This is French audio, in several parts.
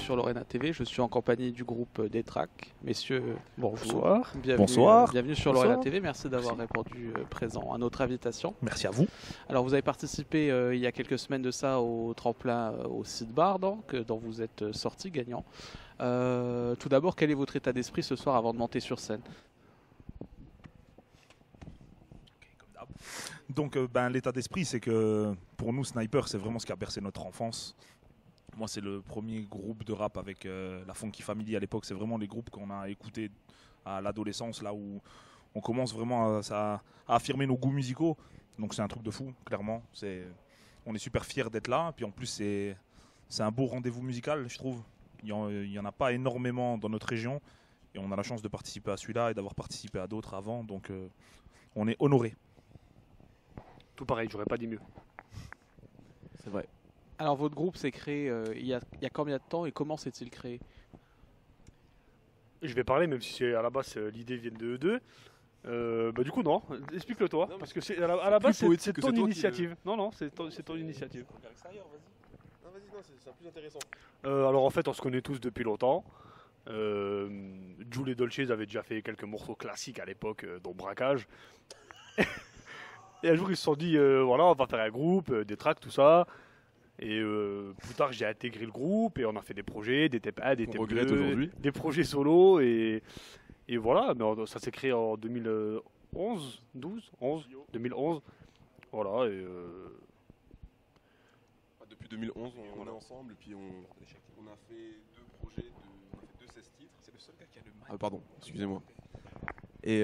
sur Lorena TV. Je suis en compagnie du groupe Détrac. Messieurs, bonjour. Bonsoir. Bienvenue sur Lorena TV. Merci d'avoir répondu présent à notre invitation. Merci à vous. Alors, vous avez participé il y a quelques semaines de ça au tremplin au Seed Bar, donc, dont vous êtes sorti gagnant. Tout d'abord, quel est votre état d'esprit ce soir avant de monter sur scène? Donc l'état d'esprit, c'est que pour nous, Sniper, c'est vraiment ce qui a bercé notre enfance. Moi, c'est le premier groupe de rap avec la Funky Family à l'époque. C'est vraiment les groupes qu'on a écoutés à l'adolescence, là où on commence vraiment à affirmer nos goûts musicaux. Donc c'est un truc de fou, clairement. On est super fiers d'être là. Puis en plus, c'est un beau rendez-vous musical, je trouve. Il n'y en a pas énormément dans notre région. Et on a la chance de participer à celui-là et d'avoir participé à d'autres avant. Donc on est honorés. Tout pareil, j'aurais pas dit mieux. C'est vrai. Alors votre groupe s'est créé il y a combien de temps et comment s'est-il créé? Je vais parler, même si à la base l'idée vient de eux deux. Du coup non, explique-le toi, parce que à la base c'est ton initiative. Non, c'est ton initiative. Vas-y, c'est plus intéressant. Alors en fait on se connaît tous depuis longtemps. Jules et Dolce avaient déjà fait quelques morceaux classiques à l'époque, dont Braquage. Et un jour ils se sont dit voilà, on va faire un groupe, des tracks, tout ça. Et plus tard j'ai intégré le groupe et on a fait des projets, des TEP 1, des TEP 2, des projets solo et voilà, mais ça s'est créé en 2011, 2011. Voilà et depuis 2011 on est ensemble et puis on a fait deux projets, on a fait deux 16 titres. C'est le seul gars qui a le mic. Ah pardon, excusez-moi. Et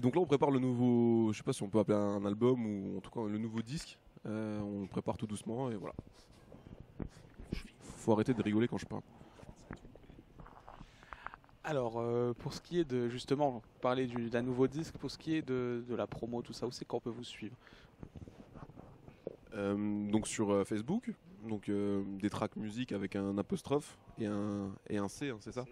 donc là on prépare le nouveau, je sais pas si on peut appeler un album ou en tout cas le nouveau disque. On le prépare tout doucement et voilà. Faut arrêter de rigoler quand je parle. Alors pour ce qui est de justement parler d'un nouveau disque, pour ce qui est de la promo, tout ça, où c'est qu'on peut vous suivre? Donc sur Facebook, donc Détrac Musique avec un apostrophe et un C, hein, c'est ça?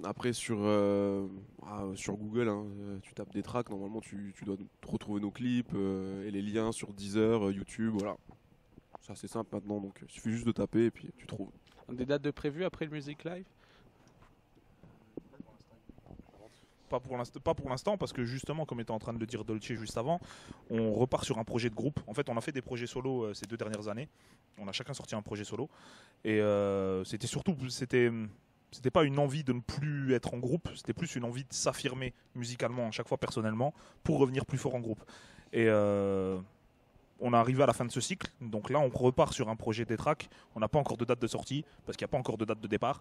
Après sur Google, hein, tu tapes Détrac, normalement tu dois retrouver nos clips et les liens sur Deezer, YouTube, voilà. C'est assez simple maintenant, donc il suffit juste de taper et puis tu trouves. Donc, des dates de prévues après le Music Live? Pas pour l'instant, parce que justement, comme était en train de le dire Dolce juste avant, on repart sur un projet de groupe. En fait, on a fait des projets solo ces 2 dernières années. On a chacun sorti un projet solo. Et c'était pas une envie de ne plus être en groupe, c'était plus une envie de s'affirmer musicalement à chaque fois personnellement pour revenir plus fort en groupe. Et on est arrivé à la fin de ce cycle, donc là on repart sur un projet Détrac. On n'a pas encore de date de sortie parce qu'il n'y a pas encore de date de départ.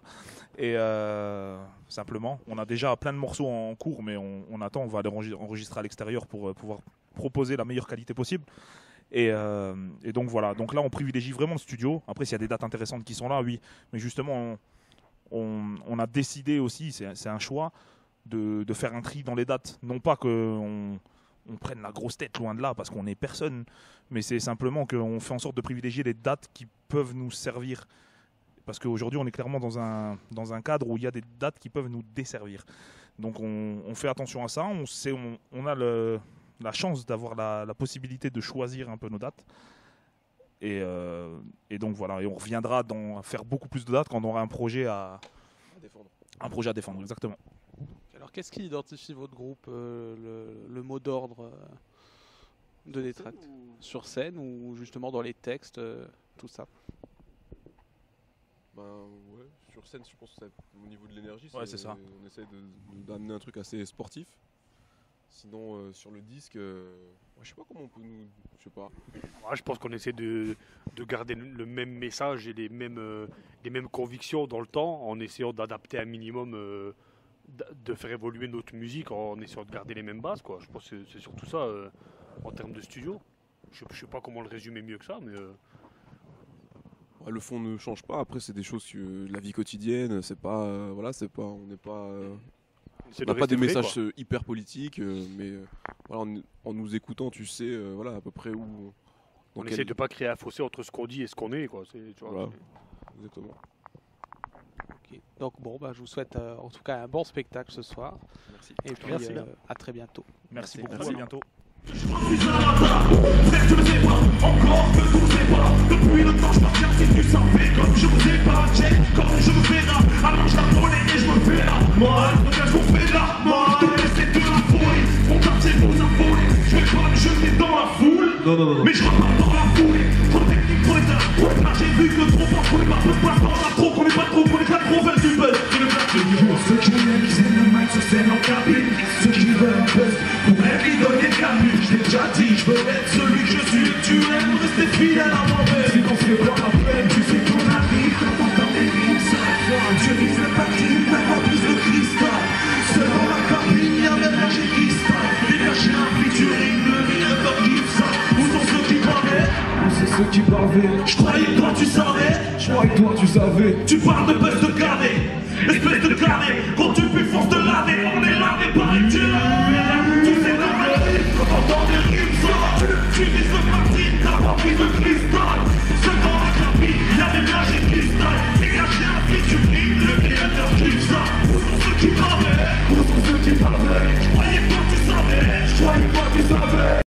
Et simplement, on a déjà plein de morceaux en cours, mais on attend, on va les enregistrer à l'extérieur pour pouvoir proposer la meilleure qualité possible. Et donc voilà, donc là on privilégie vraiment le studio. Après s'il y a des dates intéressantes qui sont là, oui, mais justement on a décidé aussi, c'est un choix, de faire un tri dans les dates. Non pas qu'on prenne la grosse tête, loin de là, parce qu'on n'est personne, mais c'est simplement qu'on fait en sorte de privilégier les dates qui peuvent nous servir. Parce qu'aujourd'hui, on est clairement dans un cadre où il y a des dates qui peuvent nous desservir. Donc on fait attention à ça, on a la chance d'avoir la possibilité de choisir un peu nos dates. Et donc voilà, et on reviendra à faire beaucoup plus de dates quand on aura un projet à défendre. Un projet à défendre, exactement. Alors qu'est-ce qui identifie votre groupe, le mot d'ordre de Détrac? Sur scène ou justement dans les textes, tout ça? Ouais, sur scène je pense que au niveau de l'énergie, ouais, c'est ça. On essaie d'amener un truc assez sportif. Sinon sur le disque, je sais pas comment on peut nous... Je sais pas. Ouais, je pense qu'on essaie de garder le même message et les mêmes convictions dans le temps, en essayant d'adapter un minimum, de faire évoluer notre musique, en essayant de garder les mêmes bases, quoi. Je pense que c'est surtout ça en termes de studio. Je sais pas comment le résumer mieux que ça, mais... Ouais, le fond ne change pas, après c'est des choses que la vie quotidienne, c'est pas... on n'est pas... On n'a pas des messages hyper politiques, mais voilà, en nous écoutant, tu sais voilà, à peu près où... On essaie de ne pas créer un fossé entre ce qu'on dit et ce qu'on est, quoi. Tu vois, voilà, exactement. Okay. Donc bon, je vous souhaite en tout cas un bon spectacle ce soir. Merci. Et puis à très bientôt. Merci beaucoup, à bientôt. Encore que tout n'est pas. Depuis le temps je parviens si tu savais comme je de trop fort, on est pas trop pas on a trop, on est pas trop, on est pas trop vers du buzz. C'est le black de jour. Ceux qui aiment, qui aiment le mic sur scène en cabine. Ceux qui veulent un buzz, pour être idole et camus. Je l'ai déjà dit, je veux être celui que je suis et que tu aimes. Rester fidèle à moi-même. Si t'en fais pas la peine, tu sais qu'on arrive. Quand t'entends des rimes, ça va. Tu rises le parking, t'as pas plus de cristal. Seul dans la cabine, y'a même un G-Cristal. Dégager un featuring, le meilleur dans Gibbs. Où sont ceux qui parlaient? Où c'est ceux qui parlaient? Je croyais que toi tu savais. Je croyais que toi tu savais. Tu parles de buzz de carnet, espèce de carnet.